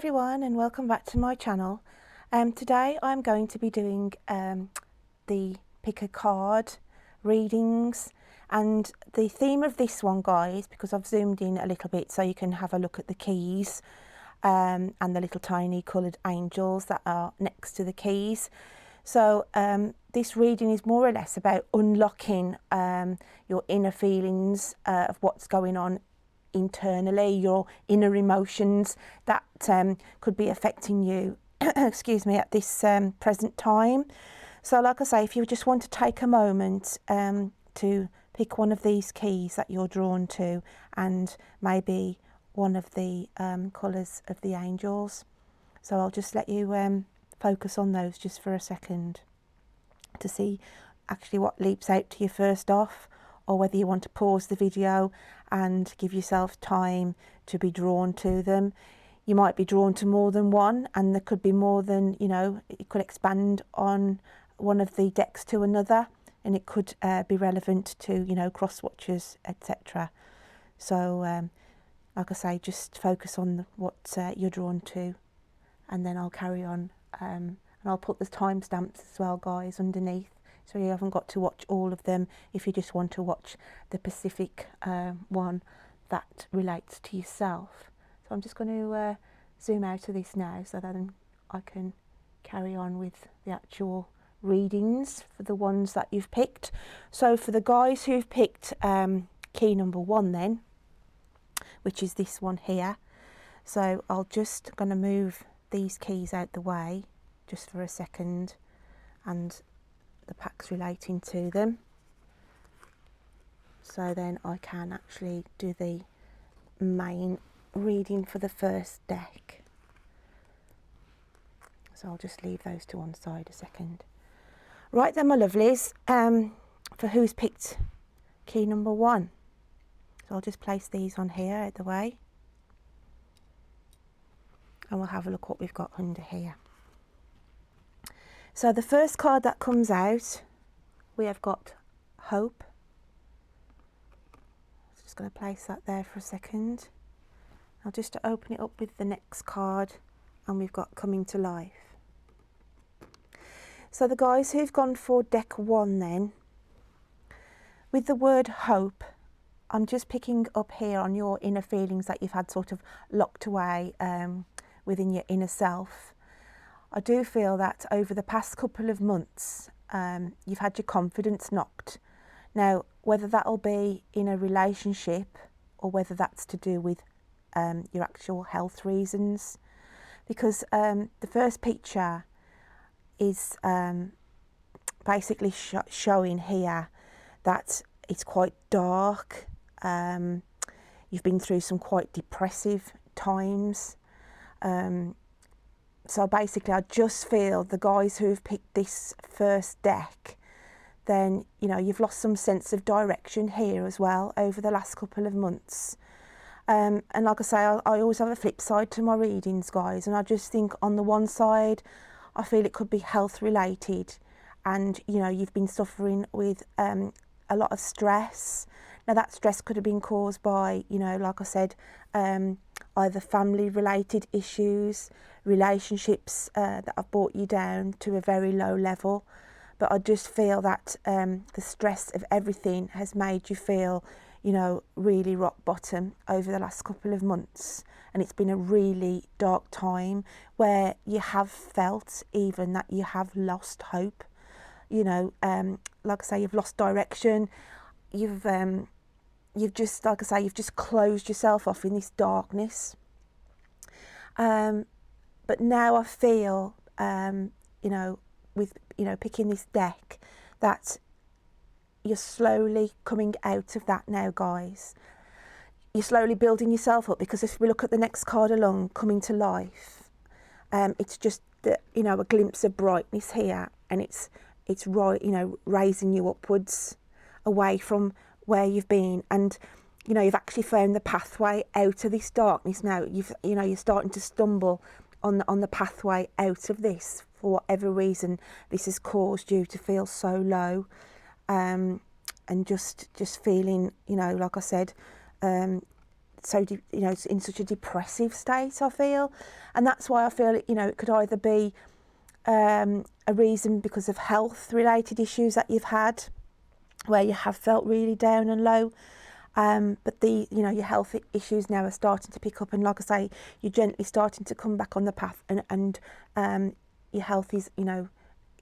everyone, and welcome back to my channel. Today I'm going to be doing the pick a card readings, and the theme of this one, guys, because I've zoomed in a little bit so you can have a look at the keys and the little tiny coloured angels that are next to the keys. So this reading is more or less about unlocking your inner feelings of what's going on internally, your inner emotions that could be affecting you excuse me, at this present time. So like I say, if you just want to take a moment to pick one of these keys that you're drawn to, and maybe one of the colours of the angels. So I'll just let you focus on those just for a second to see actually what leaps out to you first off, or whether you want to pause the video and give yourself time to be drawn to them. You might be drawn to more than one, and there could be more than, you know, it could expand on one of the decks to another, and it could be relevant to, you know, cross watchers, etc. So like I say, just focus on what you're drawn to, and then I'll carry on, and I'll put the timestamps as well, guys, underneath, so you haven't got to watch all of them if you just want to watch the specific one that relates to yourself. So I'm just going to zoom out of this now so that I can carry on with the actual readings for the ones that you've picked. So for the guys who've picked key number 1 then, which is this one here, so I'll just going to move these keys out the way just for a second, and the packs relating to them, so then I can actually do the main reading for the first deck. So I'll just leave those to one side a second. Right then, my lovelies, for who's picked key number 1, so I'll just place these on here out the way, and we'll have a look what we've got under here. So the first card that comes out, we have got Hope. So just going to place that there for a second. Now just to open it up with the next card, and we've got Coming to Life. So the guys who've gone for deck 1 then, with the word hope, I'm just picking up here on your inner feelings that you've had sort of locked away within your inner self. I do feel that over the past couple of months, you've had your confidence knocked. Now, whether that'll be in a relationship or whether that's to do with your actual health reasons, because the first picture is basically showing here that it's quite dark. You've been through some quite depressive times. So basically, I just feel the guys who've picked this first deck, then, you know, you've lost some sense of direction here as well over the last couple of months. And like I say, I always have a flip side to my readings, guys, and I just think on the one side, I feel it could be health related, and, you know, you've been suffering with a lot of stress. Now that stress could have been caused by, you know, like I said, either family related issues, relationships that have brought you down to a very low level. But I just feel that the stress of everything has made you feel, you know, really rock bottom over the last couple of months. And it's been a really dark time where you have felt even that you have lost hope. You know, like I say, you've lost direction. You've just, like I say, you've just closed yourself off in this darkness. But now I feel, you know, with, you know, picking this deck, that you're slowly coming out of that now, guys. You're slowly building yourself up, because if we look at the next card along, Coming to Life, it's just, you know, a glimpse of brightness here, and it's right, you know, raising you upwards away from where you've been, and, you know, you've actually found the pathway out of this darkness now. You know, you're starting to stumble on the pathway out of this. For whatever reason this has caused you to feel so low, and just feeling, you know, like I said, you know, in such a depressive state, I feel. And that's why I feel, you know, it could either be a reason because of health related issues that you've had, where you have felt really down and low, but you know, your health issues now are starting to pick up, and like I say, you're gently starting to come back on the path, and your health is, you know,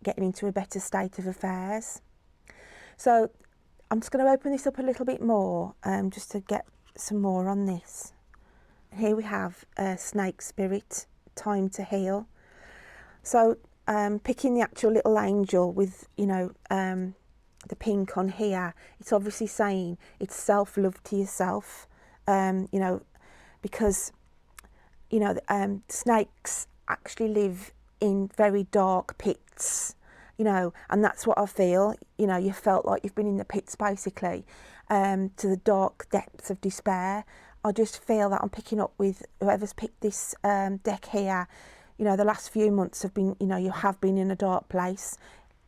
getting into a better state of affairs. So I'm just going to open this up a little bit more, just to get some more on this. Here we have Snake Spirit, Time to Heal. So picking the actual little angel with, you know, the pink on here, it's obviously saying it's self-love to yourself, you know, because, you know, snakes actually live in very dark pits, you know, and that's what I feel. You know, you felt like you've been in the pits, basically, to the dark depths of despair. I just feel that I'm picking up with whoever's picked this deck here. You know, the last few months have been, you know, you have been in a dark place.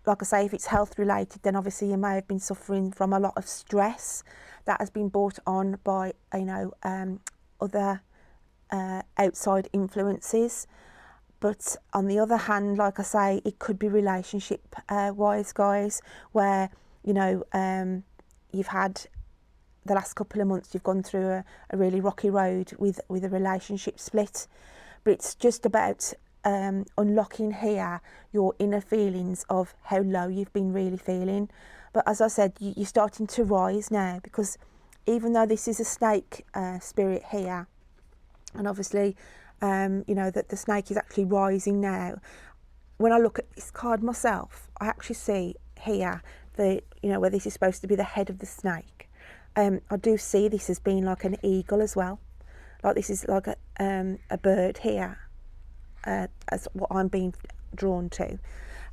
Like I say, if it's health related, then obviously you may have been suffering from a lot of stress that has been brought on by, you know, other outside influences. But on the other hand, like I say, it could be relationship wise, guys, where, you know, you've had the last couple of months, you've gone through a really rocky road with a relationship split. But it's just about unlocking here your inner feelings of how low you've been really feeling. But as I said, you're starting to rise now, because even though this is a snake spirit here, and obviously you know that the snake is actually rising now, when I look at this card myself, I actually see here the, you know, where this is supposed to be the head of the snake. I do see this as being like an eagle as well, like this is like a bird here, as what I'm being drawn to.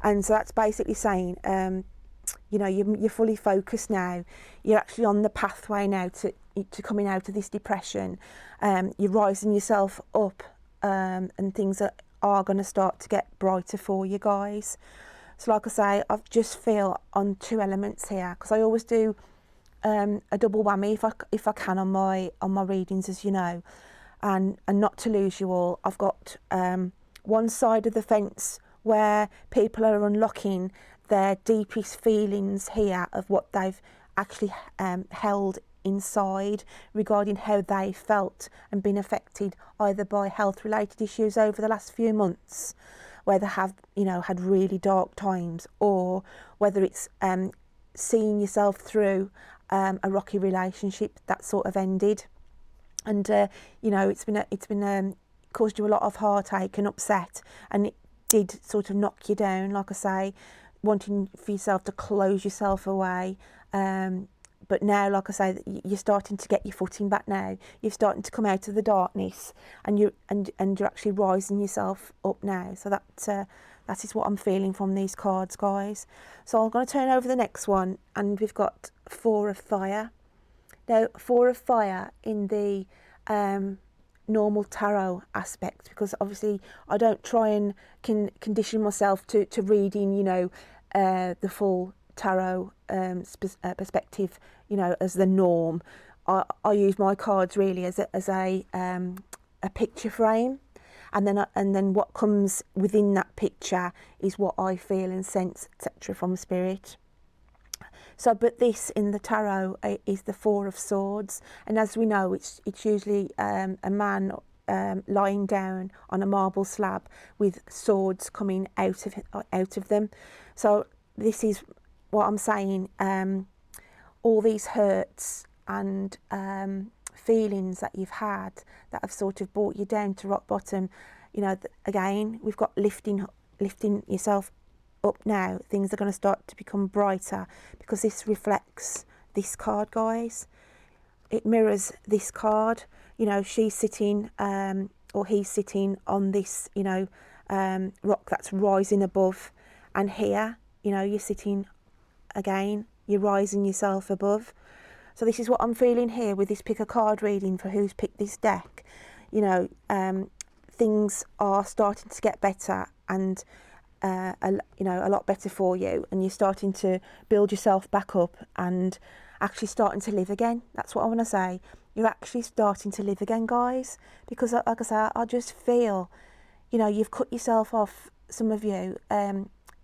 And so that's basically saying, you know, you're fully focused now. You're actually on the pathway now to coming out of this depression. You're rising yourself up, and things are going to start to get brighter for you guys. So like I say, I just feel on two elements here, because I always do a double whammy if I can on my readings, as you know, and not to lose you all. I've got one side of the fence where people are unlocking their deepest feelings here of what they've actually held inside regarding how they felt and been affected either by health related issues over the last few months, where they have, you know, had really dark times, or whether it's seeing yourself through a rocky relationship that sort of ended, and you know, it's been caused you a lot of heartache and upset, and it did sort of knock you down, like I say, wanting for yourself to close yourself away. But now, like I say, you're starting to get your footing back now. You're starting to come out of the darkness, and you're actually rising yourself up now. So that is what I'm feeling from these cards, guys. So I'm going to turn over the next one, and we've got Four of Fire. Now, Four of Fire in the normal tarot aspect, because obviously I don't try and condition myself to reading, you know, the full tarot perspective, you know, as the norm. I use my cards really as a picture frame, and then what comes within that picture is what I feel and sense, etc., from spirit. So, but this in the tarot is the Four of Swords, and as we know, it's usually a man lying down on a marble slab with swords coming out of them. So this is what I'm saying. All these hurts and feelings that you've had that have sort of brought you down to rock bottom. You know, again, we've got lifting yourself up now. Things are going to start to become brighter, because this reflects this card, guys. It mirrors this card. You know, she's sitting or he's sitting on this, you know, rock that's rising above, and here, you know, you're sitting again, you're rising yourself above. So this is what I'm feeling here with this pick a card reading for who's picked this deck. You know, things are starting to get better, and you know, a lot better for you, and you're starting to build yourself back up and actually starting to live again. That's what I want to say. you're actually starting to live again, guys. Because like I say, I just feel, you know, you've cut yourself off, some of you,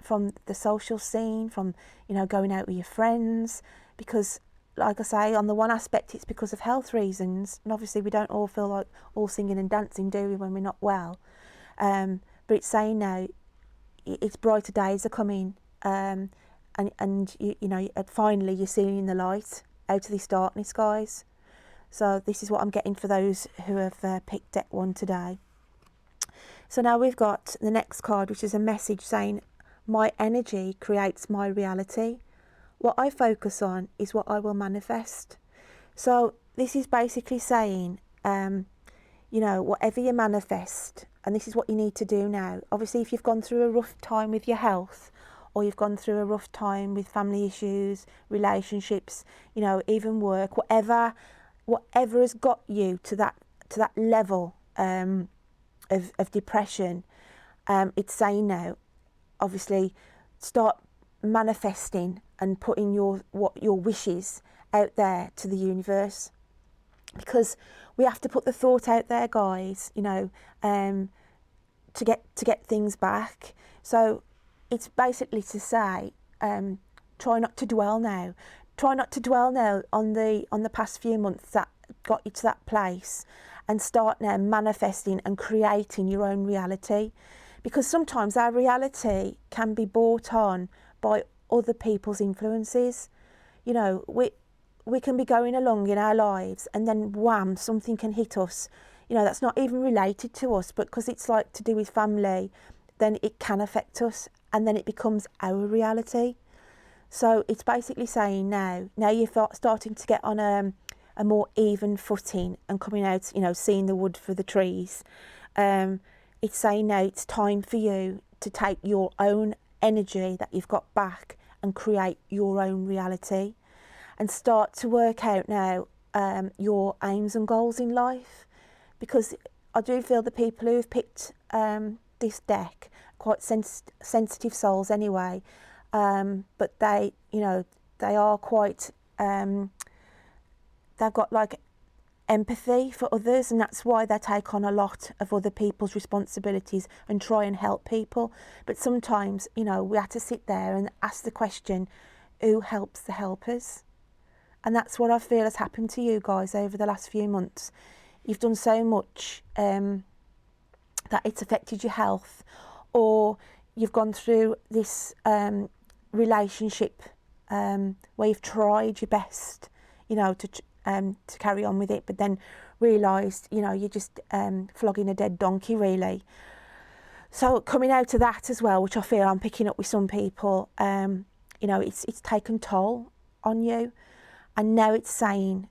from the social scene, from, you know, going out with your friends, because like I say, on the one aspect it's because of health reasons, and obviously we don't all feel like all singing and dancing, do we, when we're not well. But it's saying now it's brighter days are coming, and you know, finally you're seeing the light out of this darkness, guys. So this is what I'm getting for those who have picked deck 1 today. So now we've got the next card, which is a message saying, my energy creates my reality. What I focus on is what I will manifest. So this is basically saying, you know, whatever you manifest, and this is what you need to do now. Obviously, if you've gone through a rough time with your health, or you've gone through a rough time with family issues, relationships, you know, even work, whatever has got you to that level of depression, it's saying now, obviously, start manifesting and putting your wishes out there to the universe, because we have to put the thought out there, guys, you know, to get things back. So it's basically to say, try not to dwell now. Try not to dwell now on the past few months that got you to that place, and start now manifesting and creating your own reality. Because sometimes our reality can be brought on by other people's influences. You know, we can be going along in our lives, and then wham, something can hit us, you know, that's not even related to us, but because it's like to do with family, then it can affect us, and then it becomes our reality. So it's basically saying now you're starting to get on a more even footing and coming out, you know, seeing the wood for the trees. It's saying now it's time for you to take your own energy that you've got back and create your own reality, and start to work out now your aims and goals in life. Because I do feel the people who've picked this deck, quite sensitive souls anyway, but they, you know, they are quite, they've got like empathy for others, and that's why they take on a lot of other people's responsibilities and try and help people. But sometimes, you know, we have to sit there and ask the question, who helps the helpers? And that's what I feel has happened to you guys over the last few months. You've done so much that it's affected your health, or you've gone through this relationship where you've tried your best, you know, to carry on with it, but then realised, you know, you're just flogging a dead donkey, really. So coming out of that as well, which I feel I'm picking up with some people, you know, it's taken toll on you, and now it's saying,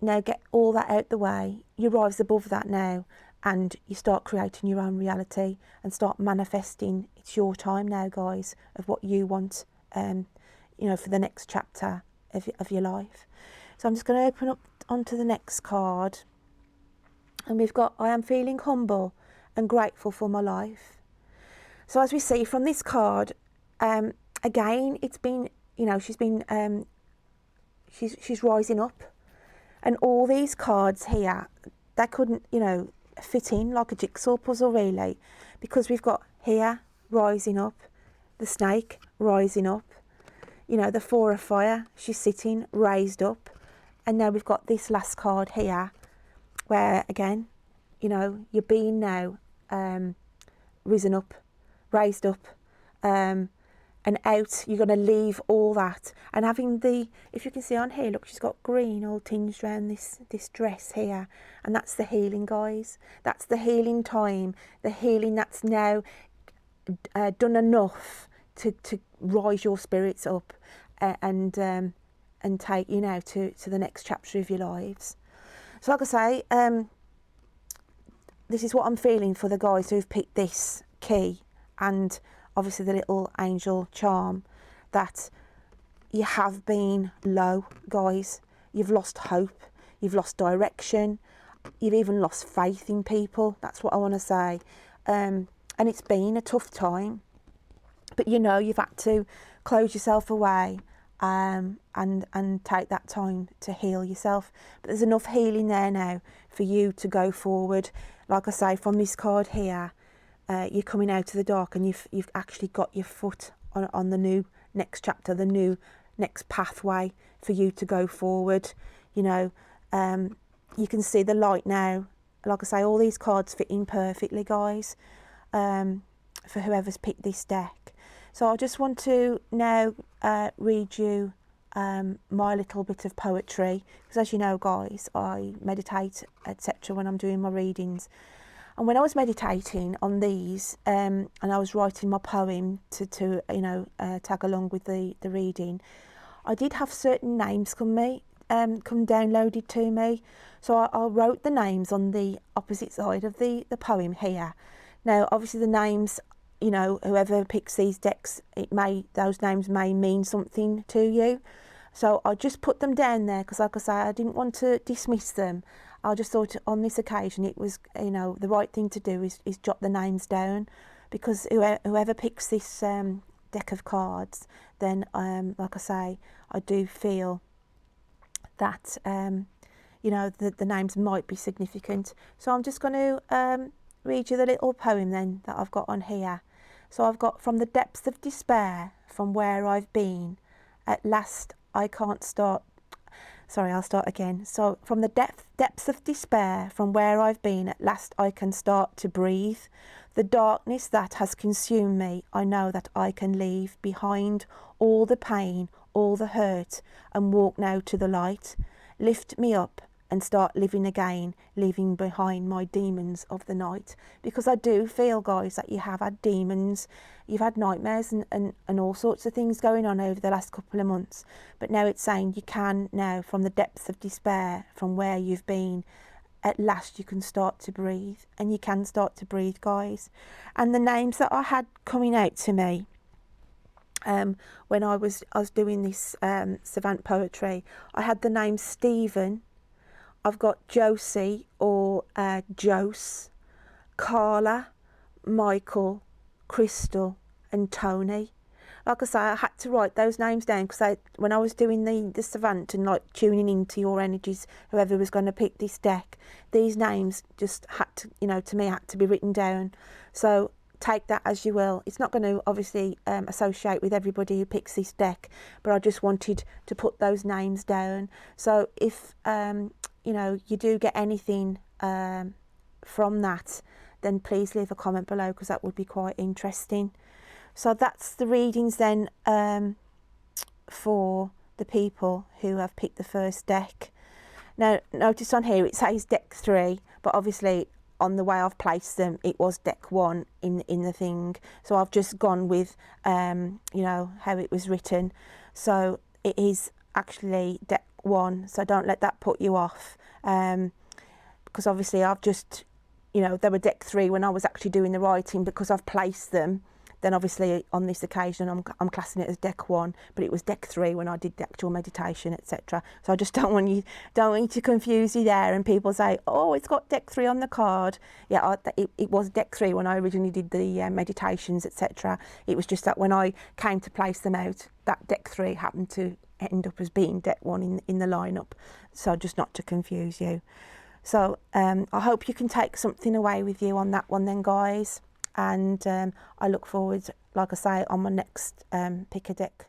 now get all that out the way, you rise above that now, and you start creating your own reality and start manifesting. It's your time now, guys, of what you want, you know, for the next chapter of your life. So I'm just going to open up onto the next card, and we've got, I am feeling humble and grateful for my life. So as we see from this card, again, it's been, you know, she's been, she's rising up, and all these cards here, they couldn't, you know, fit in like a jigsaw puzzle, really, because we've got here rising up, the snake rising up, you know, the Four of Fire, she's sitting raised up, and now we've got this last card here where, again, you know, you're being now risen up, raised up, and out. You're going to leave all that, and having the, if you can see on here, look, she's got green all tinged around this dress here, and that's the healing, guys. That's the healing time, the healing that's now done enough to rise your spirits up, and take you now to the next chapter of your lives. So like I say, this is what I'm feeling for the guys who've picked this key, and obviously the little angel charm, that you have been low, guys. You've lost hope, you've lost direction, you've even lost faith in people. That's what I want to say. And it's been a tough time, but you know, you've had to close yourself away and take that time to heal yourself. But there's enough healing there now for you to go forward. Like I say, from this card here, you're coming out of the dark, and you've actually got your foot on the new next chapter, the new next pathway for you to go forward. You know, you can see the light now. Like I say, all these cards fit in perfectly, guys, for whoever's picked this deck. So I just want to now read you my little bit of poetry, because as you know, guys, I meditate, etc., when I'm doing my readings. And when I was meditating on these, and I was writing my poem to you know, tag along with the reading, I did have certain names come downloaded to me. So I wrote the names on the opposite side of the poem here. Now, obviously, the names, you know, whoever picks these decks, those names may mean something to you. So I just put them down there because, like I say, I didn't want to dismiss them. I just thought on this occasion it was, you know, the right thing to do is jot the names down, because whoever picks this deck of cards, then, like I say, I do feel that, you know, the names might be significant. So I'm just going to read you the little poem then that I've got on here. So I've got, from the depths of despair, from where I've been, at last I can't start. Sorry, I'll start again. So from the depths of despair, from where I've been, at last I can start to breathe. The darkness that has consumed me, I know that I can leave behind all the pain, all the hurt, and walk now to the light. Lift me up and start living again, leaving behind my demons of the night. Because I do feel, guys, that you have had demons, you've had nightmares and all sorts of things going on over the last couple of months. But now it's saying you can now, from the depths of despair, from where you've been, at last you can start to breathe. And you can start to breathe, guys. And the names that I had coming out to me, when I was doing this savant poetry, I had the name Stephen. I've got Josie or Jose, Carla, Michael, Crystal and Tony. Like I say, I had to write those names down because when I was doing the savant and like tuning into your energies, whoever was going to pick this deck, these names just had to, you know, to me had to be written down. So take that as you will. It's not going to obviously associate with everybody who picks this deck, but I just wanted to put those names down. So if you know, you do get anything from that, then please leave a comment below, because that would be quite interesting. So that's the readings then for the people who have picked the first deck. Now, notice on here it says deck 3, but obviously on the way I've placed them, it was deck 1 in the thing. So I've just gone with, you know, how it was written. So it is actually deck 1, so don't let that put you off, because obviously I've just, you know, they were deck 3 when I was actually doing the writing. Because I've placed them, then obviously on this occasion I'm classing it as deck 1, but it was deck 3 when I did the actual meditation, etc. So I just don't want you to confuse you there, and people say, oh, it's got deck 3 on the card. Yeah, it was deck 3 when I originally did the meditations, etc. It was just that when I came to place them out, that deck 3 happened to end up as being deck 1 in the lineup. So just not to confuse you. So I hope you can take something away with you on that one then, guys. And I look forward, like I say, on my next pick a deck.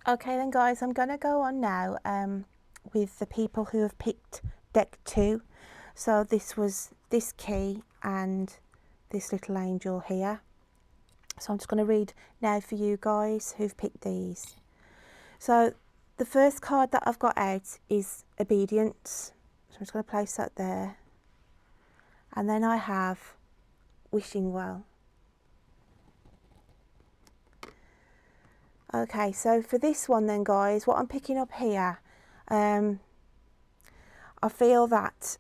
Okay then, guys, I'm going to go on now with the people who have picked deck 2. So this was this key and this little angel here. So I'm just going to read now for you guys who've picked these. So the first card that I've got out is obedience. So I'm just going to place that there. And then I have wishing well. Okay, so for this one then, guys, what I'm picking up here, I feel that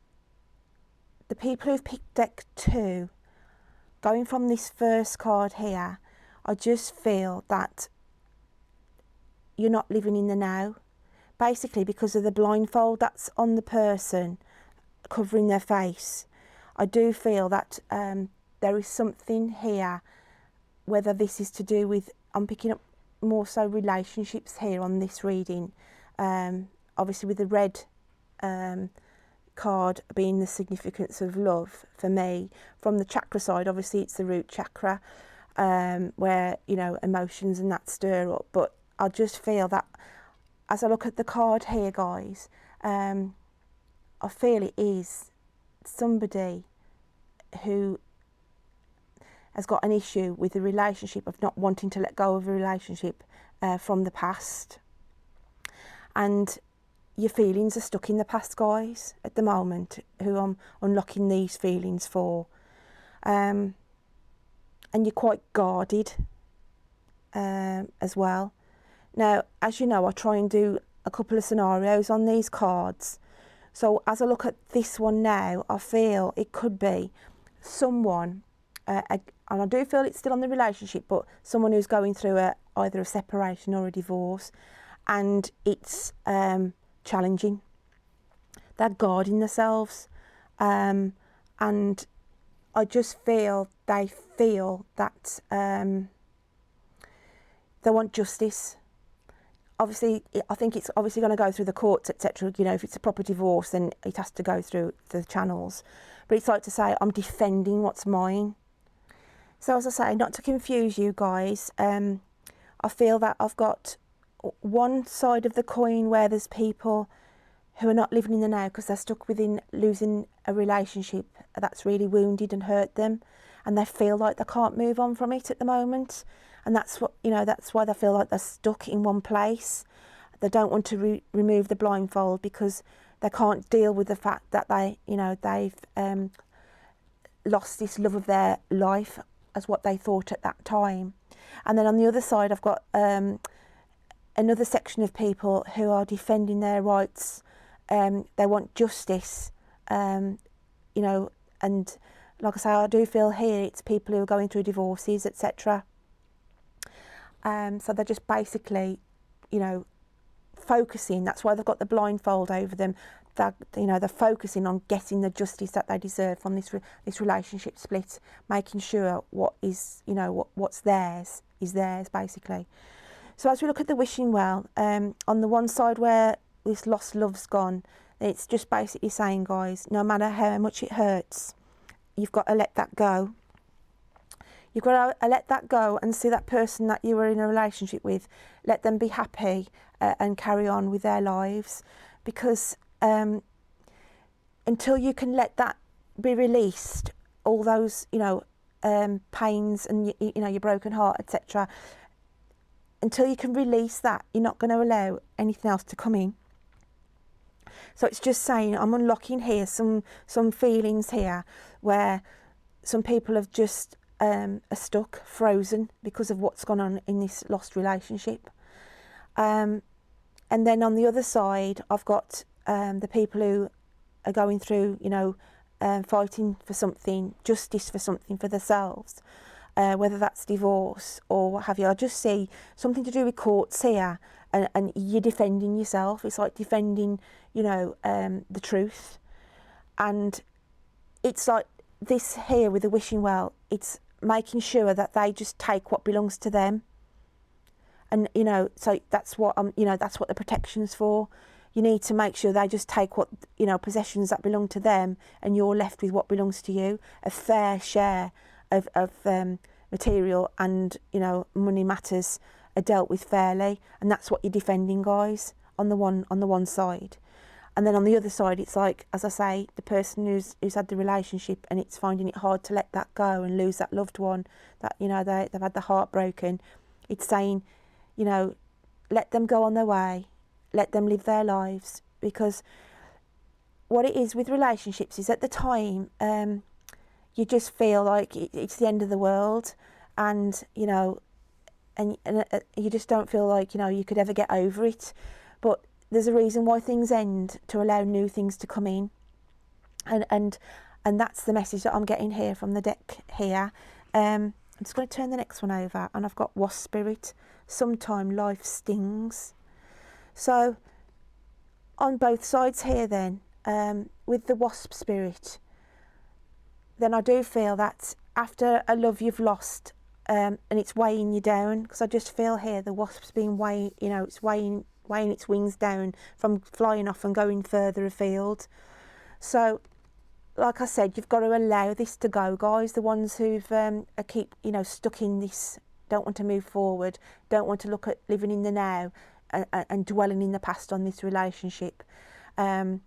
the people who've picked deck 2, going from this first card here, I just feel that you're not living in the now, basically because of the blindfold that's on the person covering their face. I do feel that there is something here, whether this is to do with, I'm picking up more so relationships here on this reading. Obviously with the red card being the significance of love for me. From the chakra side, obviously it's the root chakra, where, you know, emotions and that stir up. But I just feel that as I look at the card here, guys, I feel it is somebody who has got an issue with the relationship, of not wanting to let go of a relationship from the past. And your feelings are stuck in the past, guys, at the moment, who I'm unlocking these feelings for. And you're quite guarded as well. Now, as you know, I try and do a couple of scenarios on these cards. So as I look at this one now, I feel it could be someone, and I do feel it's still on the relationship, but someone who's going through either a separation or a divorce, and it's challenging. They're guarding themselves, and I just feel they feel that they want justice. Obviously, I think it's obviously going to go through the courts, etc. You know, if it's a proper divorce, then it has to go through the channels. But it's like to say, I'm defending what's mine. So as I say, not to confuse you guys, I feel that I've got one side of the coin where there's people who are not living in the now because they're stuck within losing a relationship that's really wounded and hurt them, and they feel like they can't move on from it at the moment. And that's what, you know, that's why they feel like they're stuck in one place. They don't want to remove the blindfold because they can't deal with the fact that they, you know, they've lost this love of their life as what they thought at that time. And then on the other side, I've got another section of people who are defending their rights. They want justice, you know, and like I say, I do feel here it's people who are going through divorces, etc. So they're just basically, you know, focusing. That's why they've got the blindfold over them. That, you know, they're focusing on getting the justice that they deserve from this relationship split, making sure what is, you know, what's theirs is theirs, basically. So as we look at the wishing well, on the one side where this lost love's gone, it's just basically saying, guys, no matter how much it hurts, you've got to let that go. You've got to let that go and see that person that you were in a relationship with, let them be happy and carry on with their lives. Because until you can let that be released, all those, you know, pains and, you know, your broken heart, etc., until you can release that, you're not going to allow anything else to come in. So it's just saying, I'm unlocking here some feelings here where some people have just are stuck, frozen because of what's gone on in this lost relationship. And then on the other side, I've got the people who are going through, you know, fighting for something, justice for something for themselves, whether that's divorce or what have you. I just see something to do with courts here, and you're defending yourself. It's like defending, you know, the truth. And it's like this here with the wishing well, it's making sure that they just take what belongs to them. And, you know, so that's what you know, that's what the protection's for. You need to make sure they just take what, you know, possessions that belong to them, and you're left with what belongs to you. A fair share of material and, you know, money matters are dealt with fairly, and that's what you're defending, guys, on the one side. And then on the other side, it's like, as I say, the person who's had the relationship and it's finding it hard to let that go and lose that loved one, that, you know, they've had the heart broken. It's saying, you know, let them go on their way, let them live their lives. Because what it is with relationships is, at the time, you just feel like it's the end of the world, and, you know, and you just don't feel like, you know, you could ever get over it. But there's a reason why things end, to allow new things to come in, and that's the message that I'm getting here from the deck here. I'm just going to turn the next one over, and I've got Wasp Spirit. Sometime life stings. So on both sides here then, with the Wasp Spirit, then I do feel that after a love you've lost, and it's weighing you down, because I just feel here the wasp's been weighing, you know, it's weighing its wings down from flying off and going further afield. So like I said, you've got to allow this to go, guys. The ones who've keep, you know, stuck in this, don't want to move forward, don't want to look at living in the now and dwelling in the past on this relationship. And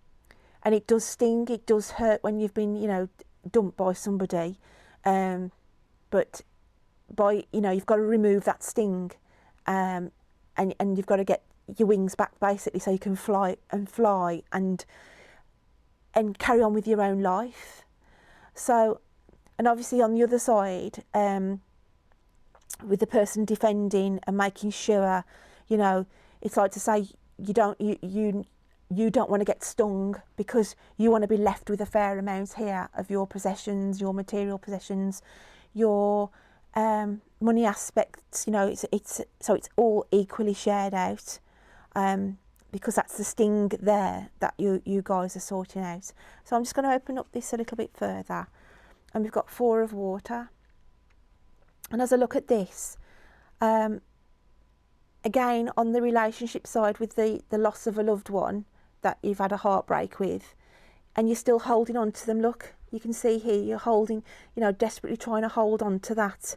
it does sting, it does hurt when you've been, you know, dumped by somebody. But by, you know, you've got to remove that sting, and you've got to get your wings back, basically, so you can fly and carry on with your own life. So, and obviously on the other side, with the person defending and making sure, you know, it's like to say you don't want to get stung, because you want to be left with a fair amount here of your possessions, your material possessions, your money aspects. You know, it's all equally shared out, because that's the sting there that you guys are sorting out. So I'm just going to open up this a little bit further, and we've got 4 of water. And as I look at this, again, on the relationship side, with the loss of a loved one that you've had a heartbreak with, and you're still holding on to them. Look, you can see here you're holding, you know, desperately trying to hold on to that,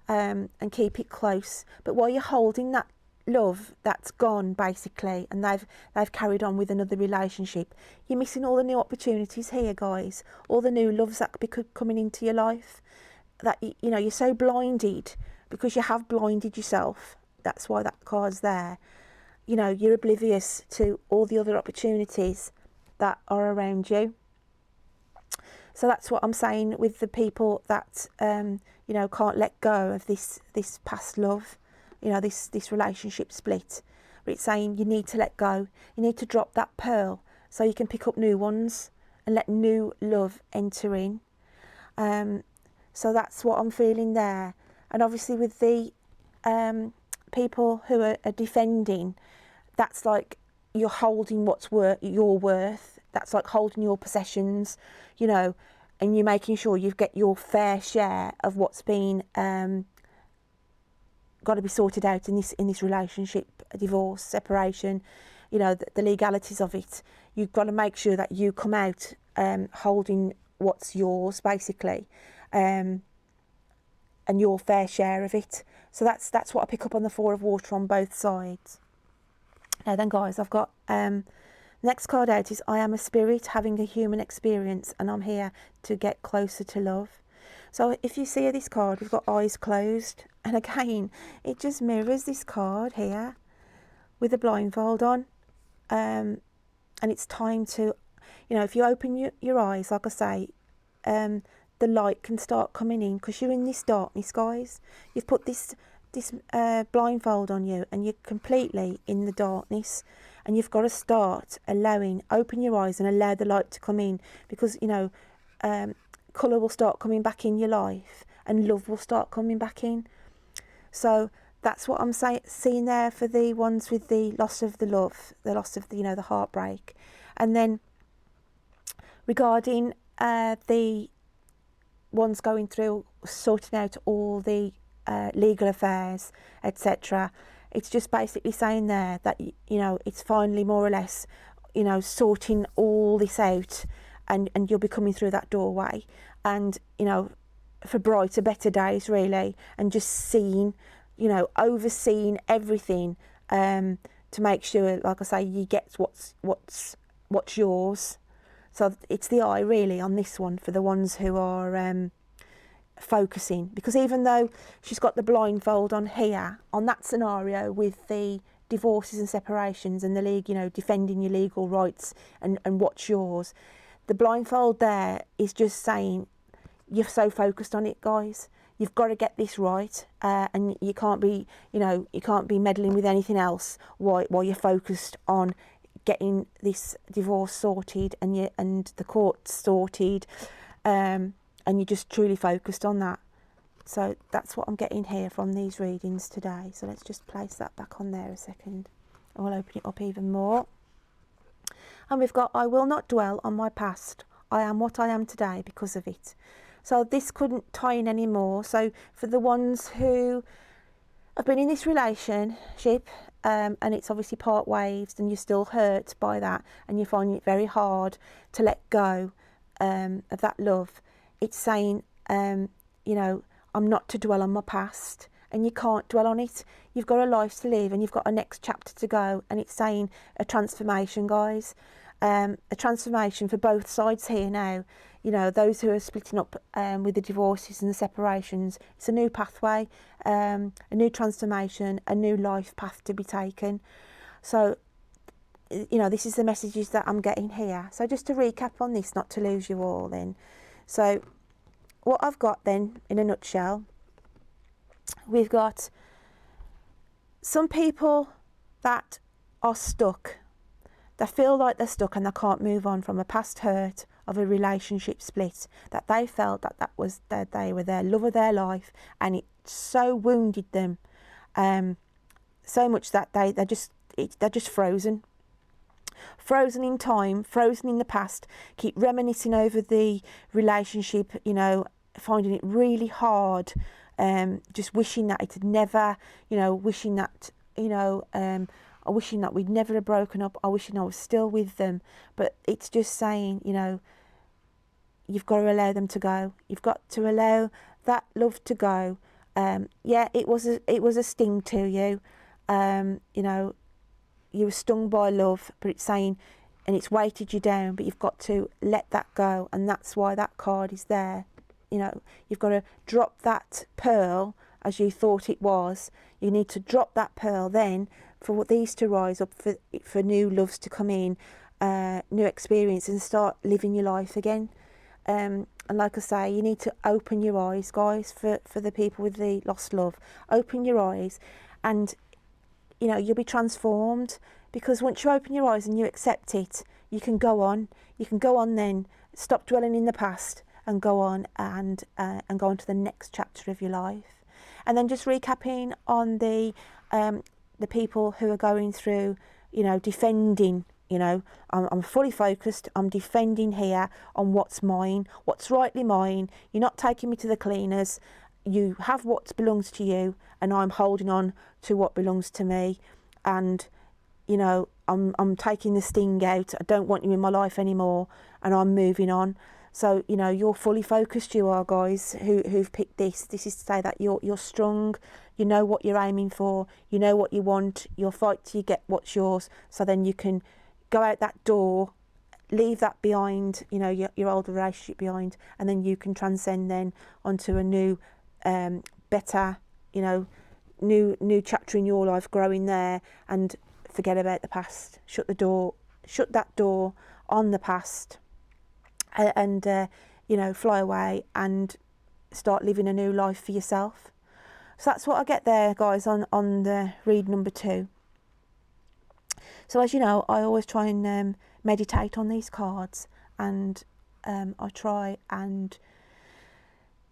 and keep it close. But while you're holding that love that's gone, basically, and they've carried on with another relationship, you're missing all the new opportunities here, guys, all the new loves that could be coming into your life. That, you know, you're so blinded, because you have blinded yourself. That's why that card's there. You know, you're oblivious to all the other opportunities that are around you. So that's what I'm saying with the people that you know, can't let go of this past love, you know, this relationship split. But it's saying you need to let go. You need to drop that pearl so you can pick up new ones and let new love enter in. So that's what I'm feeling there. And obviously with the people who are defending, that's like you're holding what's your worth. That's like holding your possessions, you know, and you're making sure you get your fair share of what's been got to be sorted out in this relationship, a divorce, separation, you know, the legalities of it. You've got to make sure that you come out holding what's yours, basically, and your fair share of it. So that's what I pick up on the 4 of water on both sides. Now then, guys, I've got next card out is I am a spirit having a human experience, and I'm here to get closer to love. So if you see this card, we've got eyes closed, and again it just mirrors this card here with a blindfold on, and it's time to, you know, if you open your eyes, like I say, the light can start coming in, because you're in this darkness, guys. You've put this blindfold on you, and you're completely in the darkness, and you've got to start open your eyes and allow the light to come in, because, you know, colour will start coming back in your life, and love will start coming back in. So that's what I'm seeing there for the ones with the loss of the love, the loss of the, you know, the heartbreak. And then regarding the ones going through sorting out all the legal affairs, etc., it's just basically saying there that, you know, it's finally more or less, you know, sorting all this out, and you'll be coming through that doorway, and, you know, for brighter, better days, really, and just seeing, you know, overseeing everything, to make sure, like I say, you get what's yours. So it's the eye, really, on this one for the ones who are focusing, because even though she's got the blindfold on here, on that scenario with the divorces and separations and the league, you know, defending your legal rights and what's yours, the blindfold there is just saying you're so focused on it, guys. You've got to get this right, and you can't be, you know, you can't be meddling with anything else while you're focused on getting this divorce sorted and the court sorted, and you're just truly focused on that. So that's what I'm getting here from these readings today. So let's just place that back on there a second, and we'll open it up even more. And we've got, I will not dwell on my past. I am what I am today because of it. So this couldn't tie in anymore. So for the ones who have been in this relationship and it's obviously part ways and you're still hurt by that and you're finding it very hard to let go of that love, it's saying, you know, I'm not to dwell on my past, and you can't dwell on it. You've got a life to live and you've got a next chapter to go, and it's saying a transformation, guys. A transformation for both sides here now. You know, those who are splitting up with the divorces and the separations, it's a new pathway, a new transformation, a new life path to be taken. So, you know, this is the messages that I'm getting here. So just to recap on this, not to lose you all then. So what I've got then, in a nutshell, we've got some people that are stuck. They feel like they're stuck and they can't move on from a past hurt of a relationship split, that they felt that they were their love of their life, and it so wounded them, so much that they're just frozen in time, frozen in the past, keep reminiscing over the relationship, you know, finding it really hard, just wishing that it had never, you know, wishing that, you know, wishing that we'd never have broken up, or wishing I was still with them. But it's just saying, you know, you've got to allow them to go. You've got to allow that love to go. Yeah, it was a sting to you. You know, you were stung by love, but it's saying, and it's weighted you down, but you've got to let that go, and that's why that card is there. You know, you've got to drop that pearl as you thought it was. You need to drop that pearl then for these to rise up, for new loves to come in, new experience, and start living your life again. And like I say, you need to open your eyes, guys, for the people with the lost love. Open your eyes, and you know, you'll be transformed, because once you open your eyes and you accept it, you can go on. You can go on then, stop dwelling in the past, and go on and go on to the next chapter of your life. And then just recapping on the people who are going through, you know, defending. You know, I'm fully focused. I'm defending here on what's mine, what's rightly mine. You're not taking me to the cleaners. You have what belongs to you, and I'm holding on to what belongs to me. And you know, I'm taking the sting out. I don't want you in my life anymore, and I'm moving on. So you know, you're fully focused. You are, guys, who've picked this. This is to say that you're strong. You know what you're aiming for. You know what you want. You'll fight till you get what's yours. So then you can go out that door, leave that behind, you know, your old relationship behind, and then you can transcend then onto a new, better, you know, new chapter in your life, growing there, and forget about the past. Shut that door on the past, and you know, fly away and start living a new life for yourself. So that's what I get there, guys, on the read number 2. So as you know, I always try and meditate on these cards, and I try and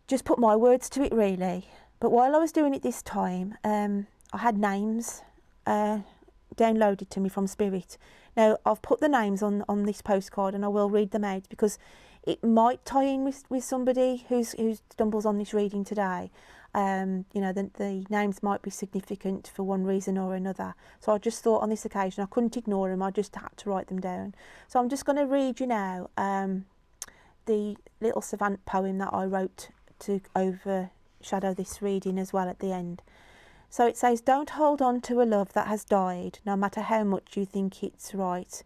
just put my words to it, really. But while I was doing it this time, I had names downloaded to me from Spirit. Now, I've put the names on this postcard, and I will read them out, because it might tie in with somebody who stumbles on this reading today. You know, the names might be significant for one reason or another. So I just thought on this occasion I couldn't ignore them. I just had to write them down. So I'm just going to read you now the little savant poem that I wrote to overshadow this reading as well at the end. So it says, don't hold on to a love that has died, no matter how much you think it's right.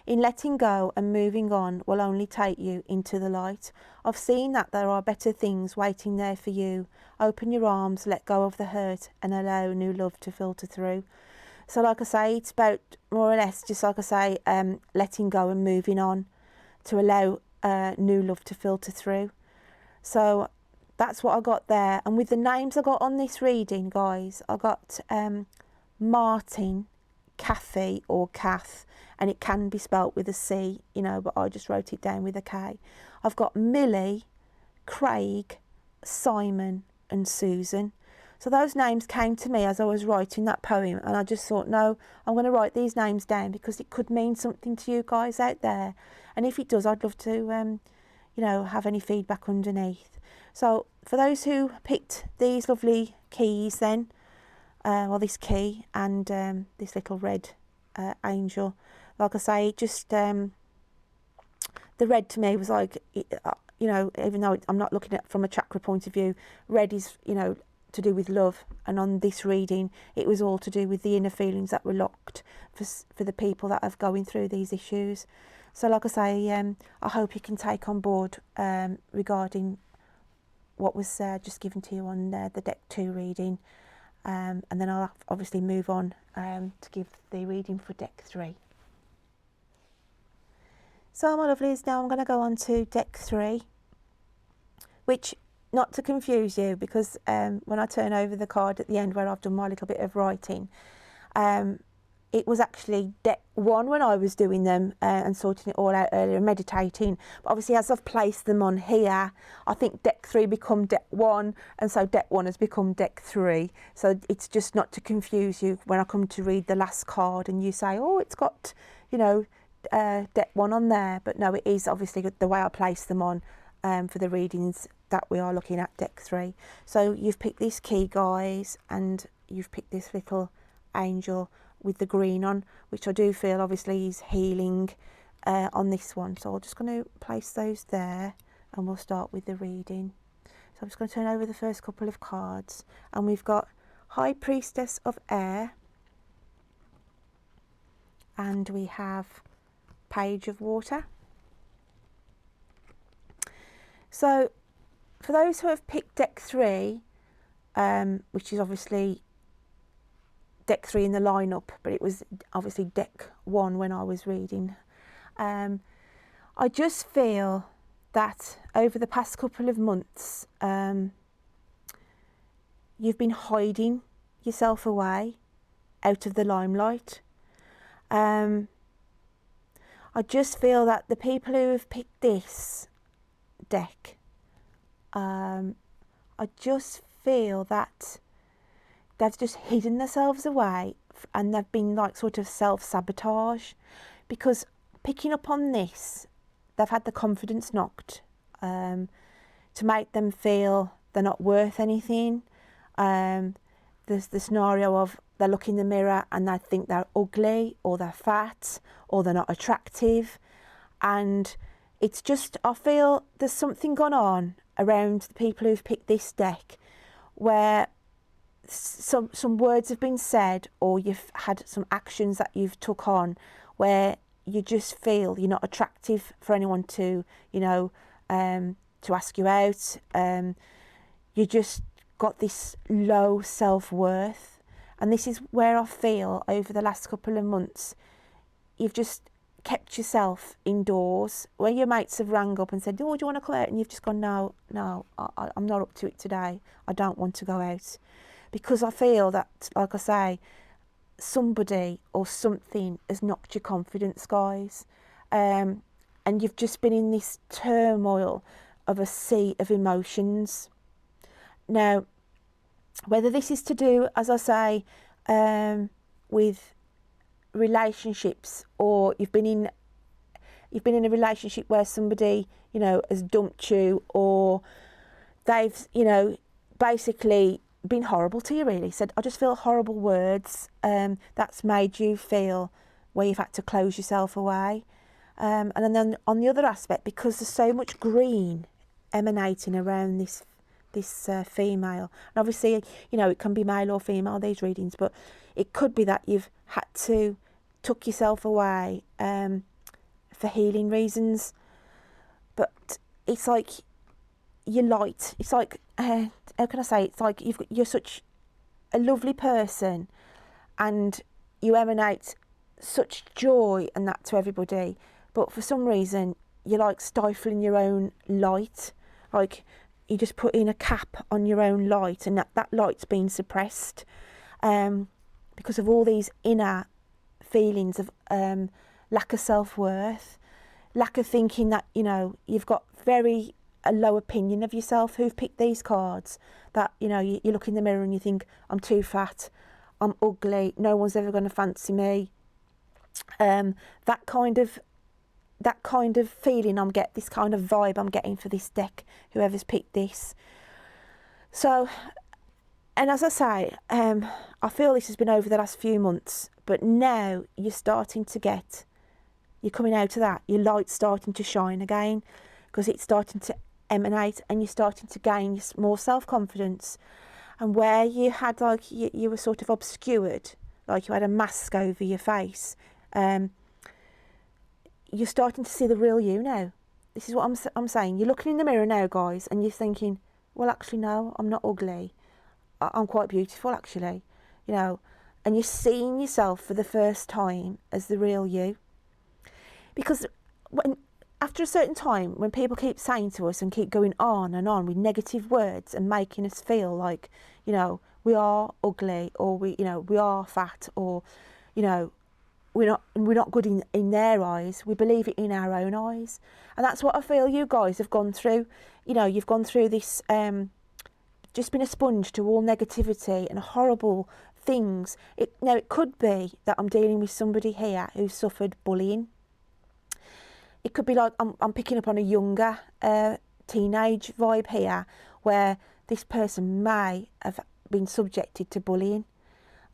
In letting go and moving on will only take you into the light. I've seen that there are better things waiting there for you. Open your arms, let go of the hurt, and allow new love to filter through. So like I say, it's about more or less, just like I say, letting go and moving on to allow new love to filter through. So that's what I got there. And with the names I got on this reading, guys, I got Martin, Kathy or Kath, and it can be spelt with a C, you know, but I just wrote it down with a K. I've got Millie, Craig, Simon and Susan. So those names came to me as I was writing that poem, and I just thought, no, I'm going to write these names down, because it could mean something to you guys out there. And if it does, I'd love to, you know, have any feedback underneath. So for those who picked these lovely keys then, well, this key and this little red angel, like I say, just the red to me was like, you know, even though I'm not looking at it from a chakra point of view, red is, you know, to do with love, and on this reading it was all to do with the inner feelings that were locked for the people that are going through these issues. So like I say, I hope you can take on board regarding what was just given to you on the deck 2 reading, and then I'll obviously move on to give the reading for deck 3. So my lovelies, now I'm going to go on to deck 3, which, not to confuse you, because when I turn over the card at the end where I've done my little bit of writing, it was actually deck 1 when I was doing them and sorting it all out earlier and meditating. But obviously as I've placed them on here, I think deck 3 become deck 1, and so deck 1 has become deck 3. So it's just not to confuse you when I come to read the last card and you say, oh, it's got, you know, deck 1 on there. But no, it is obviously the way I place them on for the readings that we are looking at deck 3. So you've picked this key, guys, and you've picked this little angel with the green on, which I do feel obviously is healing on this one. So I'm just going to place those there and we'll start with the reading. So I'm just going to turn over the first couple of cards, and we've got High Priestess of Air, and we have Page of Water. So for those who have picked deck 3, which is obviously deck 3 in the lineup, but it was obviously deck 1 when I was reading, I just feel that over the past couple of months you've been hiding yourself away out of the limelight. I just feel that the people who have picked this deck, I just feel that they've just hidden themselves away, and they've been like sort of self-sabotage, because picking up on this, they've had the confidence knocked to make them feel they're not worth anything. There's the scenario of they look in the mirror and they think they're ugly, or they're fat, or they're not attractive, and it's just, I feel there's something gone on around the people who've picked this deck where some words have been said, or you've had some actions that you've took on where you just feel you're not attractive for anyone to, you know, to ask you out. You just got this low self-worth, and this is where I feel over the last couple of months you've just kept yourself indoors, where your mates have rang up and said, oh, do you want to come out? And you've just gone, no, I'm not up to it today. I don't want to go out. Because I feel that, like I say, somebody or something has knocked your confidence, guys. And you've just been in this turmoil of a sea of emotions. Now, whether this is to do, as I say, with relationships, or you've been in a relationship where somebody, you know, has dumped you, or they've, you know, basically been horrible to you, really said, I just feel horrible words, that's made you feel where you've had to close yourself away. And then on the other aspect, because there's so much green emanating around this female, and obviously, you know, it can be male or female, these readings, but it could be that you've had to tuck yourself away for healing reasons. But it's like you're light. It's like, how can I say, it's like you're such a lovely person and you emanate such joy and that to everybody, but for some reason you're like stifling your own light, like you just put in a cap on your own light, and that light's been suppressed because of all these inner feelings of lack of self-worth, lack of thinking that, you know, you've got a low opinion of yourself. Who've picked these cards, that, you know, you look in the mirror and you think, I'm too fat, I'm ugly, no one's ever going to fancy me. That kind of that kind of feeling this kind of vibe I'm getting for this deck, whoever's picked this. So, and as I say, I feel this has been over the last few months, but now you're starting to you're coming out of that, your light's starting to shine again, because it's starting to emanate, and you're starting to gain more self-confidence. And where you had like, you were sort of obscured, like you had a mask over your face, you're starting to see the real you now. This is what I'm saying. You're looking in the mirror now, guys, and you're thinking, well, actually, no, I'm not ugly. I'm quite beautiful, actually, you know. And you're seeing yourself for the first time as the real you. Because after a certain time, when people keep saying to us and keep going on and on with negative words and making us feel like, you know, we are ugly, or we are fat, or, you know, we're not good in their eyes, we believe it in our own eyes. And that's what I feel you guys have gone through. You know, you've gone through this, just been a sponge to all negativity and horrible things. Now, it could be that I'm dealing with somebody here who suffered bullying. It could be like I'm picking up on a younger teenage vibe here, where this person may have been subjected to bullying.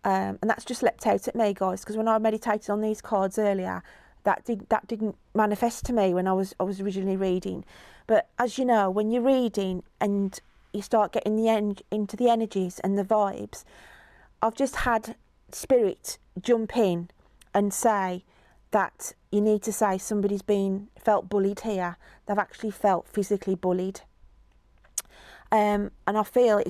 And that's just leapt out at me, guys, because when I meditated on these cards earlier, that didn't manifest to me when I was originally reading. But as you know, when you're reading and you start getting into the energies and the vibes, I've just had Spirit jump in and say that you need to say somebody's felt bullied here. They've actually felt physically bullied. And I feel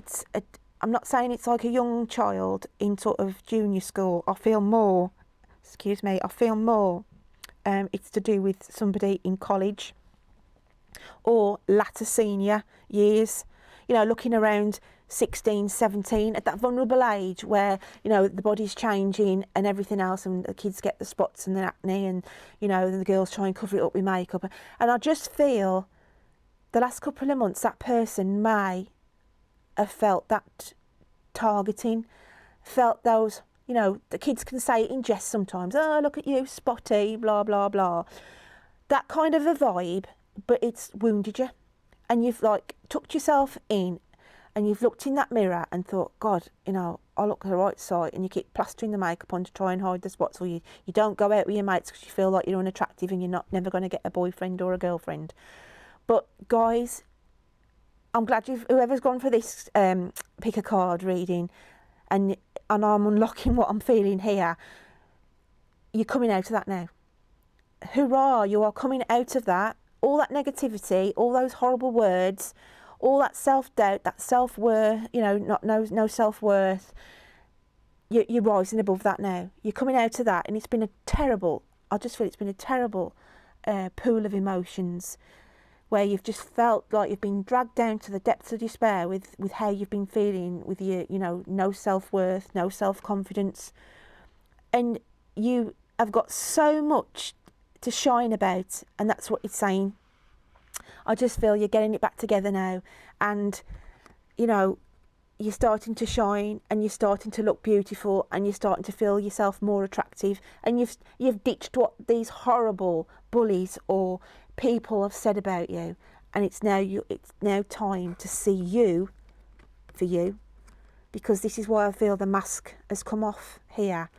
I'm not saying it's like a young child in sort of junior school. I feel more it's to do with somebody in college or latter senior years, you know, looking around 16, 17, at that vulnerable age where, you know, the body's changing and everything else, and the kids get the spots and the acne, and, you know, the girls try and cover it up with makeup. And I just feel the last couple of months that person may have felt that targeting, felt those, you know, the kids can say it in jest sometimes, oh, look at you, spotty, blah, blah, blah. That kind of a vibe, but it's wounded you. And you've like tucked yourself in, and you've looked in that mirror and thought, God, you know, I look the right side, and you keep plastering the makeup on to try and hide the spots, or you don't go out with your mates because you feel like you're unattractive and you're never going to get a boyfriend or a girlfriend. But guys, I'm glad whoever's gone for this pick a card reading, and I'm unlocking what I'm feeling here, you're coming out of that now. Hurrah, you are coming out of that. All that negativity, all those horrible words, all that self-doubt, that self-worth, you know, no self-worth, you're rising above that now. You're coming out of that, and it's been a terrible, I just feel it's been a terrible pool of emotions, where you've just felt like you've been dragged down to the depths of despair with how you've been feeling, with your, you know, no self-worth, no self-confidence. And you have got so much to shine about, and that's what it's saying. I just feel you're getting it back together now, and, you know, you're starting to shine, and you're starting to look beautiful, and you're starting to feel yourself more attractive, and you've ditched what these horrible bullies or people have said about you, and it's now time to see you for you, because this is why I feel the mask has come off here,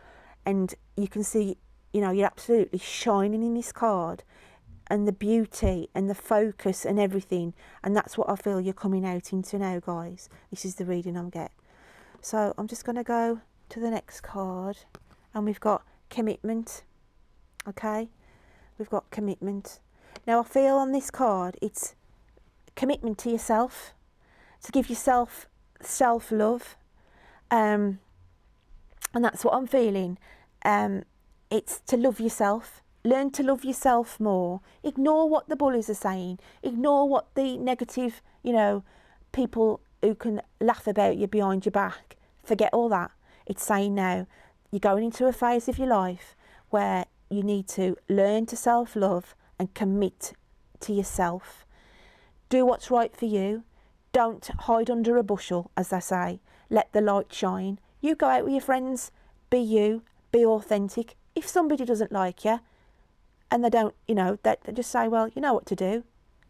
and you can see, you know, you're absolutely shining in this card, and the beauty and the focus and everything, and that's what I feel you're coming out into now, guys. This is the reading I'm getting. So I'm just going to go to the next card, and we've got commitment. Okay, we've got commitment. Now I feel on this card it's commitment to yourself, to give yourself self-love, and that's what I'm feeling. It's to love yourself. Learn to love yourself more. Ignore what the bullies are saying. Ignore what the negative, you know, people who can laugh about you behind your back. Forget all that. It's saying now you're going into a phase of your life where you need to learn to self-love and commit to yourself. Do what's right for you. Don't hide under a bushel, as they say. Let the light shine. You go out with your friends. Be you. Be authentic. If somebody doesn't like you, and they don't, you know, they just say, well, you know what to do,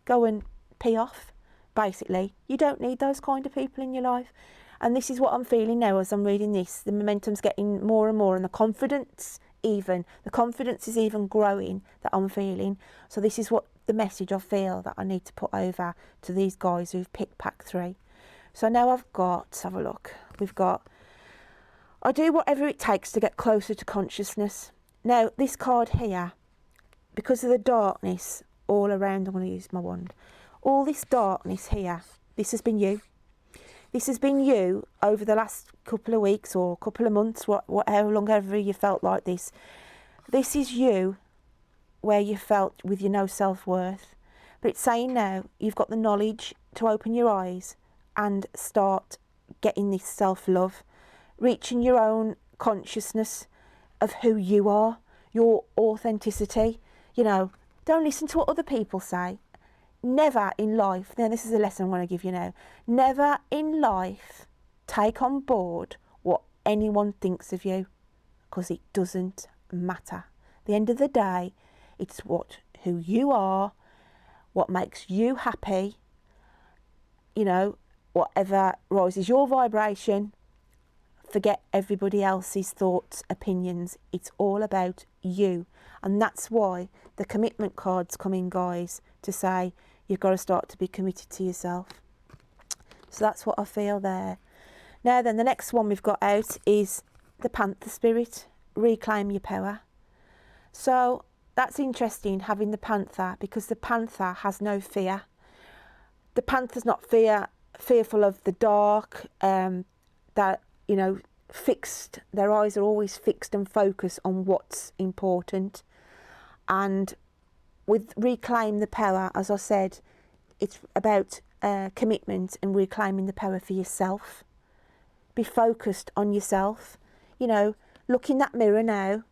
go and pee off, basically. You don't need those kind of people in your life. And this is what I'm feeling now as I'm reading this. The momentum's getting more and more, and the confidence is even growing that I'm feeling. So this is what the message I feel that I need to put over to these guys who've picked pack 3. So now I've got, let's have a look. We've got, I do whatever it takes to get closer to consciousness. Now this card here, because of the darkness all around, I'm going to use my wand. All this darkness here, this has been you. This has been you over the last couple of weeks or couple of months, how long ever you felt like this. This is you where you felt with your no self-worth. But it's saying now you've got the knowledge to open your eyes and start getting this self-love, reaching your own consciousness of who you are, your authenticity. You know, don't listen to what other people say. Never in life, now this is a lesson I'm going to give you now, never in life take on board what anyone thinks of you, because it doesn't matter. At the end of the day, it's who you are, what makes you happy, you know, whatever rises your vibration. Forget everybody else's thoughts, opinions. It's all about you. And that's why the commitment cards come in, guys, to say you've got to start to be committed to yourself. So that's what I feel there. Now then, the next one we've got out is the Panther Spirit, reclaim your power. So that's interesting, having the Panther, because the Panther has no fear. The Panther's not fearful of the dark, that, you know, fixed. Their eyes are always fixed and focused on what's important. And with reclaim the power, as I said, it's about commitment and reclaiming the power for yourself. Be focused on yourself. You know, look in that mirror now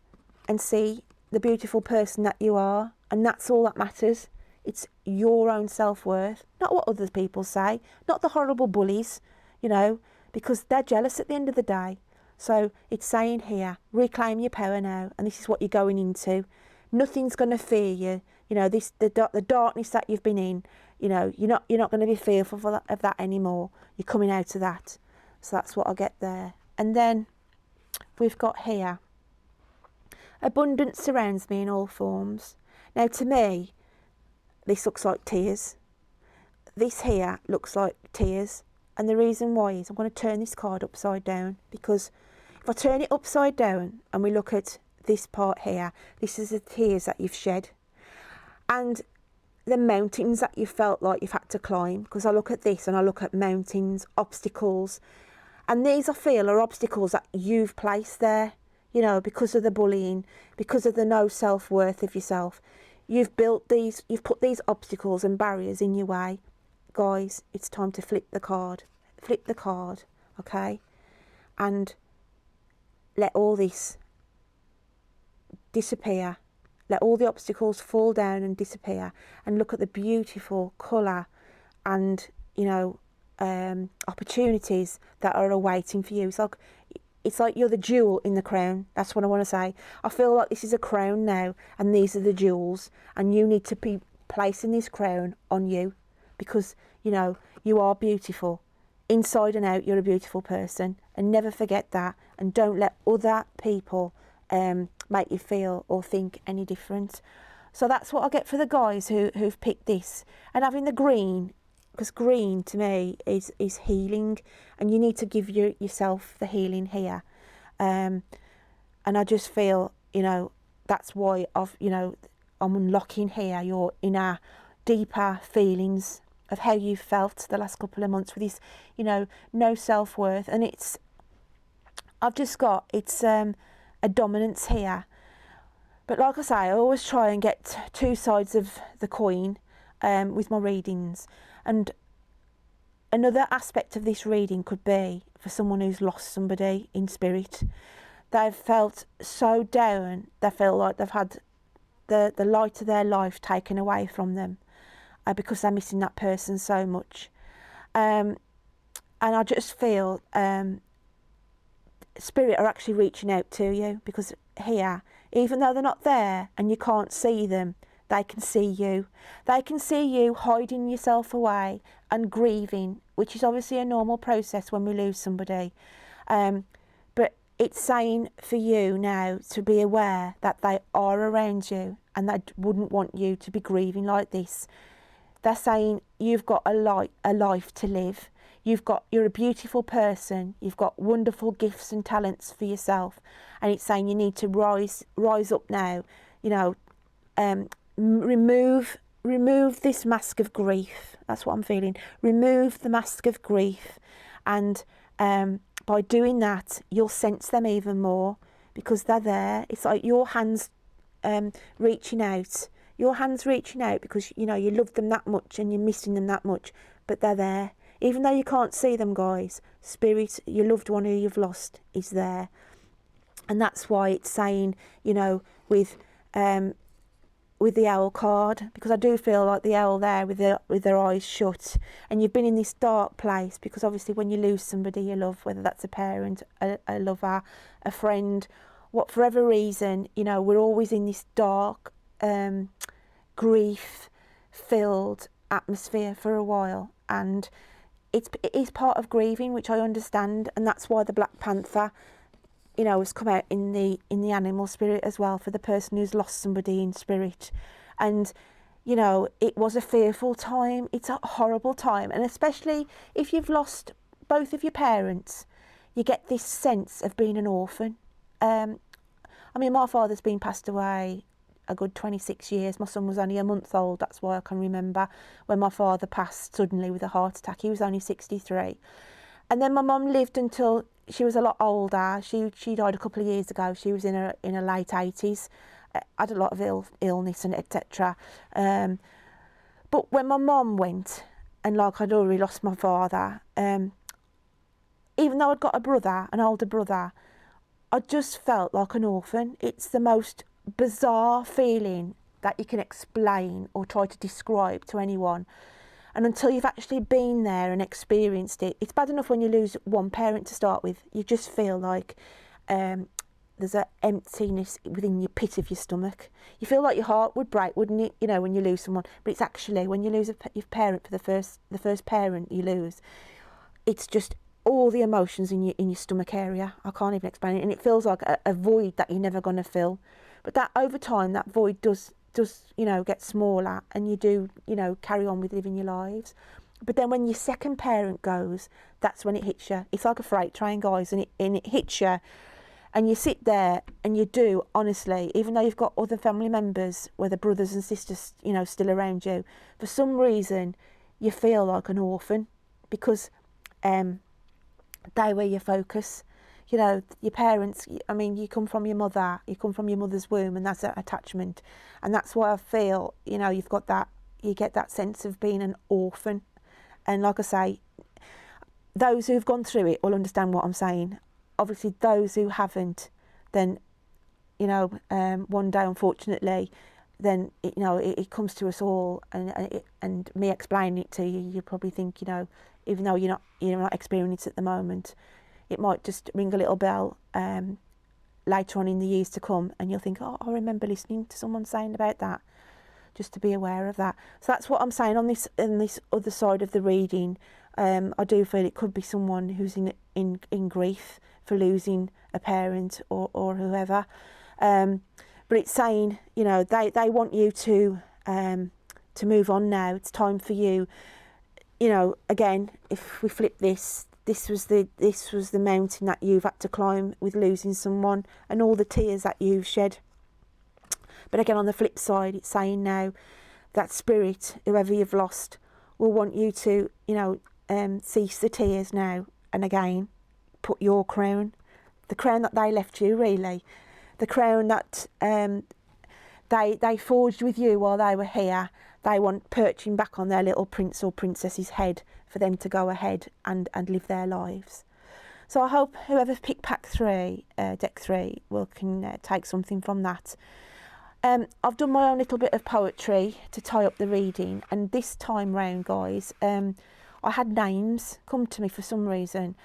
and see the beautiful person that you are, and that's all that matters. It's your own self-worth, not what other people say, not the horrible bullies, you know, because they're jealous at the end of the day. So it's saying here, reclaim your power now, and this is what you're going into. Nothing's going to fear you. You know, the darkness that you've been in, you know, you're not going to be fearful of that anymore. You're coming out of that. So that's what I get there. And then we've got here, abundance surrounds me in all forms. Now to me, this looks like tears. This here looks like tears. And the reason why is I'm going to turn this card upside down, because if I turn it upside down and we look at this part here, this is the tears that you've shed. And the mountains that you felt like you've had to climb, because I look at this and I look at mountains, obstacles, and these I feel are obstacles that you've placed there, you know, because of the bullying, because of the no self-worth of yourself. You've put these obstacles and barriers in your way. Guys, it's time to flip the card, okay, and let all this disappear. Let all the obstacles fall down and disappear, and look at the beautiful colour and, you know, opportunities that are awaiting for you. It's like you're the jewel in the crown. That's what I want to say. I feel like this is a crown now, and these are the jewels, and you need to be placing this crown on you, because, you know, you are beautiful. Inside and out, you're a beautiful person, and never forget that, and don't let other people make you feel or think any different. So that's what I get for the guys who've picked this. And having the green, because green to me is healing, and you need to give yourself the healing here. And I just feel, you know, that's why I'm unlocking here your inner, deeper feelings of how you felt the last couple of months with this, you know, no self-worth. And I've just got, it's a dominance here. But like I say, I always try and get two sides of the coin with my readings. And another aspect of this reading could be for someone who's lost somebody in spirit. They've felt so down, they feel like they've had the light of their life taken away from them because they're missing that person so much. And I just feel Spirit are actually reaching out to you, because here Even though they're not there and you can't see them, they can see you. They can see you hiding yourself away and grieving, which is obviously a normal process when we lose somebody. But it's saying for you now to be aware that they are around you and they wouldn't want you to be grieving like this. They're saying you've got a life to live. You're a beautiful person. You've got wonderful gifts and talents for yourself. And it's saying you need to rise up now. You know, remove this mask of grief. That's what I'm feeling. Remove the mask of grief, and by doing that, you'll sense them even more because they're there. It's like your hands reaching out. Your hands reaching out because you know you love them that much and you're missing them that much, but they're there. Even though you can't see them, guys, spirit, your loved one who you've lost, is there. And that's why it's saying, you know, with the owl card, because I do feel like the owl there with their eyes shut, and you've been in this dark place because obviously when you lose somebody you love, whether that's a parent, a lover, a friend, for whatever reason, you know, we're always in this dark, grief-filled atmosphere for a while, and it is part of grieving, which I understand, and that's why the Black Panther, you know, has come out in the animal spirit as well, for the person who's lost somebody in spirit. And you know, it was a fearful time. It's a horrible time, and especially if you've lost both of your parents, you get this sense of being an orphan. I mean, my father's been passed away a good 26 years. My son was only a month old. That's why I can remember when my father passed suddenly with a heart attack. He was only 63. And then my mum lived until she was a lot older. She died a couple of years ago. She was in her late 80s. Had a lot of illness and etc. But when my mum went, and like I'd already lost my father, even though I'd got a brother, an older brother, I just felt like an orphan. It's the most bizarre feeling that you can explain or try to describe to anyone. And until you've actually been there and experienced it, it's bad enough when you lose one parent to start with. You just feel like there's an emptiness within your pit of your stomach. You feel like your heart would break, wouldn't it? You know, when you lose someone. But it's actually when you lose your parent for the first parent you lose, it's just all the emotions in your stomach area. I can't even explain it, and it feels like a void that you're never going to fill. But that over time, that void does you know, get smaller, and you do, you know, carry on with living your lives. But then when your second parent goes, that's when it hits you. It's like a freight train, guys, and it hits you, and you sit there and you do, honestly, even though you've got other family members, whether brothers and sisters, you know, still around you, for some reason you feel like an orphan because they were your focus. You know, your parents, I mean, you come from your mother, you come from your mother's womb, and that's an attachment. And that's why I feel, you know, you've got that, you get that sense of being an orphan. And like I say, those who've gone through it will understand what I'm saying. Obviously, those who haven't, then, you know, one day, unfortunately, then, you know, it comes to us all. And me explaining it to you, you probably think, you know, even though you're not experiencing it at the moment, it might just ring a little bell later on in the years to come, and you'll think, oh, I remember listening to someone saying about that, just to be aware of that. So that's what I'm saying on this other side of the reading. I do feel it could be someone who's in grief for losing a parent or whoever. But it's saying, you know, they want you to move on now. It's time for you. You know, again, if we flip this was the mountain that you've had to climb with losing someone, and all the tears that you've shed. But again, on the flip side, it's saying now that spirit, whoever you've lost, will want you to, you know, cease the tears now, and again, put your crown, the crown that they left you, really, the crown that they forged with you while they were here. They want perching back on their little prince or princess's head for them to go ahead and live their lives. So I hope whoever's picked deck 3 can take something from that. I've done my own little bit of poetry to tie up the reading, and this time round, guys, I had names come to me for some reason,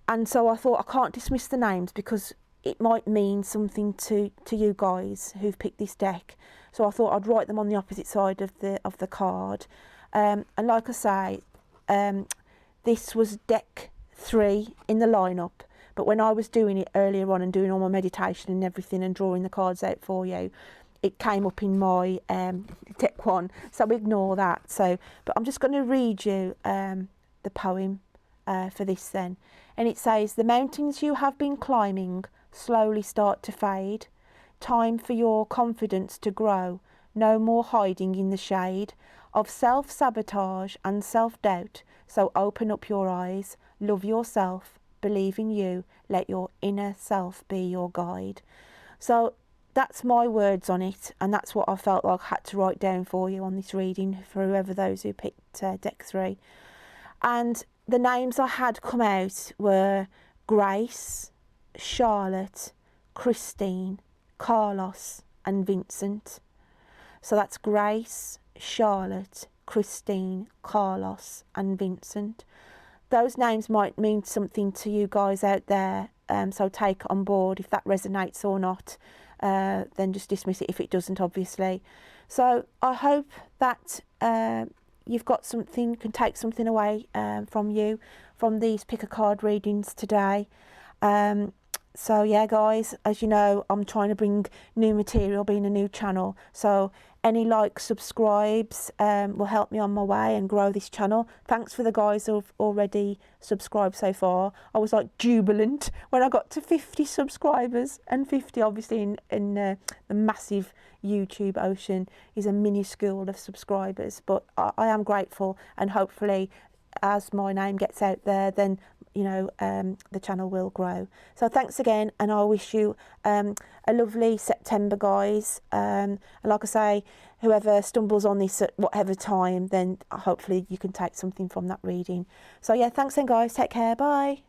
and so I thought I can't dismiss the names because it might mean something to you guys who've picked this deck. So I thought I'd write them on the opposite side of the card. And like I say, this was deck 3 in the lineup, but when I was doing it earlier on and doing all my meditation and everything and drawing the cards out for you, it came up in my deck 1, so ignore that. So, but I'm just going to read you the poem for this then. And it says, the mountains you have been climbing slowly start to fade. Time for your confidence to grow. No more hiding in the shade of self-sabotage and self-doubt. So open up your eyes, love yourself, believe in you, let your inner self be your guide. So that's my words on it, and that's what I felt like I had to write down for you on this reading for whoever those who picked deck 3. And the names I had come out were Grace, Charlotte, Christine, Carlos and Vincent. So that's Grace, Charlotte, Christine, Carlos and Vincent. Those names might mean something to you guys out there, so take it on board. If that resonates or not, then just dismiss it if it doesn't, obviously. So I hope that you've got something, can take something away from these pick a card readings today. So yeah guys, as you know, I'm trying to bring new material, being a new channel, so any likes, subscribes will help me on my way and grow this channel. Thanks for the guys who've already subscribed so far. I was like jubilant when I got to 50 subscribers, and 50 obviously in the massive YouTube ocean is a minuscule of subscribers, but I am grateful, and hopefully as my name gets out there, then you know the channel will grow. So thanks again, and I wish you a lovely September, guys. And like I say, whoever stumbles on this at whatever time, then hopefully you can take something from that reading. So yeah, thanks then guys, take care, bye.